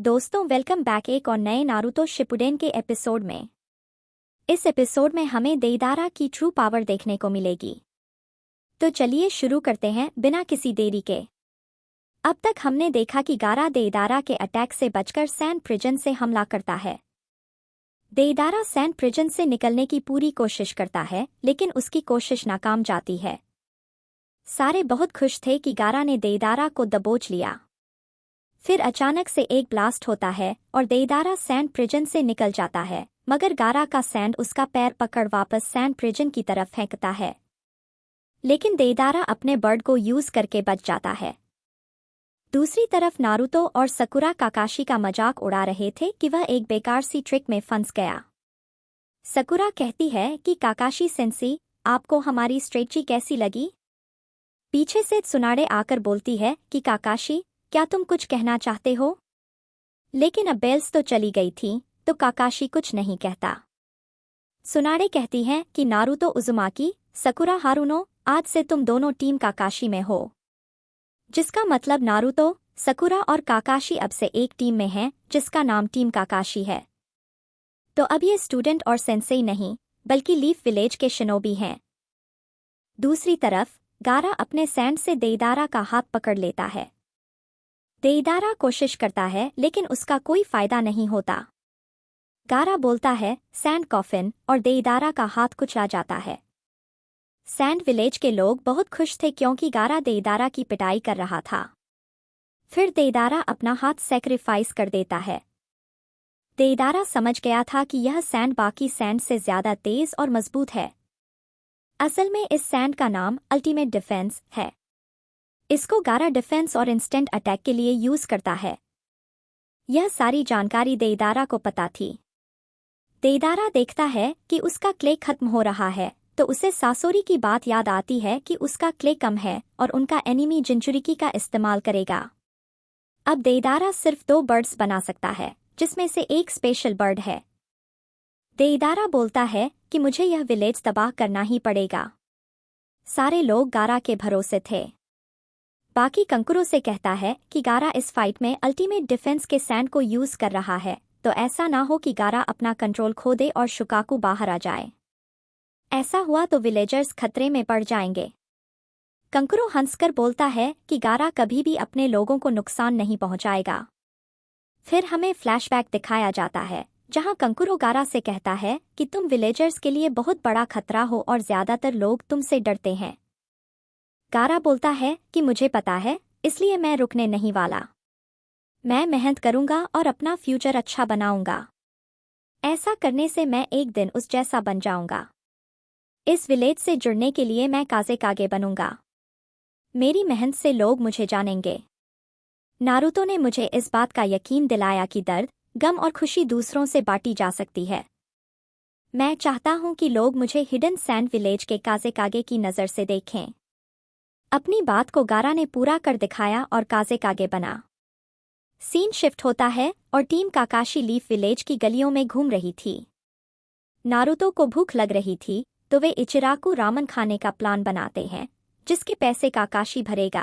दोस्तों welcome back एक और नए नारुतो शिपुडेन के एपिसोड में। इस एपिसोड में हमें देइदारा की ट्रू पावर देखने को मिलेगी। तो चलिए शुरू करते हैं बिना किसी देरी के। अब तक हमने देखा कि गारा देइदारा के अटैक से बचकर सैंड प्रिजन से हमला करता है। देइदारा सैंड प्रिजन से निकलने की पूरी कोशिश करता है, लेकिन उसकी कोशिश नाकाम जाती है। सारे बहुत खुश थे कि गारा ने देइदारा को दबोच लिया। फिर अचानक से एक ब्लास्ट होता है और देइदारा सैंड प्रिजन से निकल जाता है, मगर गारा का सैंड उसका पैर पकड़ वापस सैंड प्रिजन की तरफ फेंकता है। लेकिन देइदारा अपने बर्ड को यूज करके बच जाता है। दूसरी तरफ नारुतो और सकुरा काकाशी का मजाक उड़ा रहे थे कि वह एक बेकार सी ट्रिक में फंस गया। सकुरा कहती है कि काकाशी सेंसी, आपको हमारी स्ट्रेटजी कैसी लगी? पीछे से त्सुनाडे आकर बोलती है कि काकाशी, क्या तुम कुछ कहना चाहते हो? लेकिन अब बेल्स तो चली गई थी, तो काकाशी कुछ नहीं कहता। त्सुनाडे कहती हैं कि नारुतो उजुमाकी, सकुरा हारुनो, आज से तुम दोनों टीम काकाशी में हो। जिसका मतलब नारुतो, सकुरा और काकाशी अब से एक टीम में हैं, जिसका नाम टीम काकाशी है। तो अब ये स्टूडेंट और सेंसेई नहीं, बल्कि लीफ विलेज के शिनोबी हैं। दूसरी तरफ गारा अपने सैंड से देइदारा का हाथ पकड़ लेता है। देइदारा कोशिश करता है, लेकिन उसका कोई फायदा नहीं होता। गारा बोलता है सैंड कॉफिन, और देइदारा का हाथ कुचला जाता है। सैंड विलेज के लोग बहुत खुश थे क्योंकि गारा देइदारा की पिटाई कर रहा था। फिर देइदारा अपना हाथ सैक्रिफाइस कर देता है। देइदारा समझ गया था कि यह सैंड बाकी सैंड से ज्यादा तेज और मजबूत है। असल में इस सैंड का नाम अल्टीमेट डिफेंस है। इसको गारा डिफेंस और इंस्टेंट अटैक के लिए यूज करता है। यह सारी जानकारी देइदारा को पता थी। देइदारा देखता है कि उसका क्ले खत्म हो रहा है, तो उसे सासोरी की बात याद आती है कि उसका क्ले कम है और उनका एनिमी जिंचुरिकी का इस्तेमाल करेगा। अब देइदारा सिर्फ 2 बर्ड्स बना सकता है, जिसमें से एक स्पेशल बर्ड है। देइदारा बोलता है कि मुझे यह विलेज तबाह करना ही पड़ेगा। सारे लोग गारा के भरोसे थे। बाकी कंकुरो से कहता है कि गारा इस फाइट में अल्टीमेट डिफेंस के सैंड को यूज कर रहा है, तो ऐसा ना हो कि गारा अपना कंट्रोल खो दे और शुकाकू बाहर आ जाए। ऐसा हुआ तो विलेजर्स खतरे में पड़ जाएंगे। कंकुरो हंसकर बोलता है कि गारा कभी भी अपने लोगों को नुकसान नहीं पहुंचाएगा। फिर हमें फ्लैशबैक दिखाया जाता है, जहां कंकुरो गारा से कहता है कि तुम विलेजर्स के लिए बहुत बड़ा खतरा हो और ज्यादातर लोग तुमसे डरते हैं। गारा बोलता है कि मुझे पता है, इसलिए मैं रुकने नहीं वाला। मैं मेहनत करूंगा और अपना फ्यूचर अच्छा बनाऊंगा। ऐसा करने से मैं एक दिन उस जैसा बन जाऊंगा। इस विलेज से जुड़ने के लिए मैं काज़ेकागे बनूंगा। मेरी मेहनत से लोग मुझे जानेंगे। नारुतो ने मुझे इस बात का यकीन दिलाया कि दर्द, गम और खुशी दूसरों से बांटी जा सकती है। मैं चाहता हूं कि लोग मुझे हिडन सैंड विलेज के काज़ेकागे की नज़र से देखें। अपनी बात को गारा ने पूरा कर दिखाया और काज़ेकागे बना। सीन शिफ्ट होता है और टीम काकाशी लीफ विलेज की गलियों में घूम रही थी। नारुतो को भूख लग रही थी, तो वे इचिराकू रामन खाने का प्लान बनाते हैं, जिसके पैसे काकाशी भरेगा।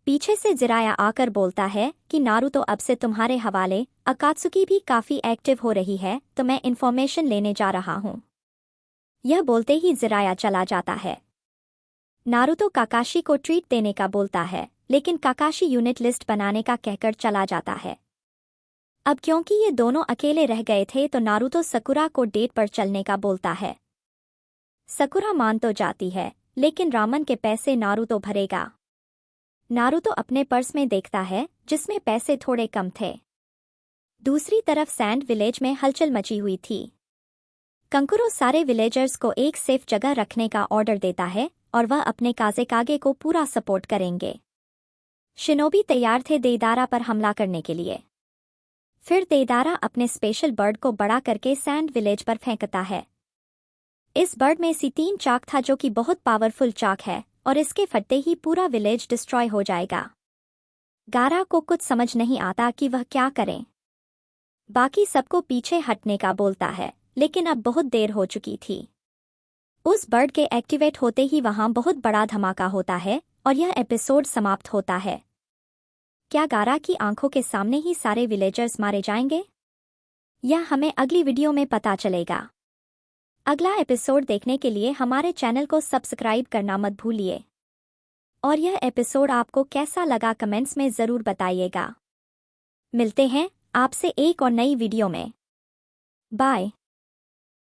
पीछे से जिराया आकर बोलता है कि नारुतो अब से तुम्हारे हवाले। अकात्सुकी भी काफी एक्टिव हो रही है, तो मैं इन्फॉर्मेशन लेने जा रहा हूँ। यह बोलते ही जिराया चला जाता है। नारुतो काकाशी को ट्रीट देने का बोलता है, लेकिन काकाशी यूनिट लिस्ट बनाने का कहकर चला जाता है। अब क्योंकि ये दोनों अकेले रह गए थे, तो नारुतो सकुरा को डेट पर चलने का बोलता है। सकुरा मान तो जाती है, लेकिन रामन के पैसे नारुतो भरेगा। नारुतो अपने पर्स में देखता है, जिसमें पैसे थोड़े कम थे। दूसरी तरफ सैंड विलेज में हलचल मची हुई थी। कंकुरो सारे विलेजर्स को एक सेफ जगह रखने का ऑर्डर देता है और वह अपने काज़ेकागे को पूरा सपोर्ट करेंगे। शिनोबी तैयार थे देइदारा पर हमला करने के लिए। फिर देइदारा अपने स्पेशल बर्ड को बड़ा करके सैंड विलेज पर फेंकता है। इस बर्ड में C3 चाक था, जो कि बहुत पावरफुल चाक है, और इसके फटते ही पूरा विलेज डिस्ट्रॉय हो जाएगा। गारा को कुछ समझ नहीं आता कि वह क्या करें। बाकी सबको पीछे हटने का बोलता है, लेकिन अब बहुत देर हो चुकी थी। उस बर्ड के एक्टिवेट होते ही वहां बहुत बड़ा धमाका होता है और यह एपिसोड समाप्त होता है। क्या गारा की आंखों के सामने ही सारे विलेजर्स मारे जाएंगे? यह हमें अगली वीडियो में पता चलेगा। अगला एपिसोड देखने के लिए हमारे चैनल को सब्सक्राइब करना मत भूलिए। और यह एपिसोड आपको कैसा लगा कमेंट्स में ज़रूर बताइएगा। मिलते हैं आपसे एक और नई वीडियो में। बाय।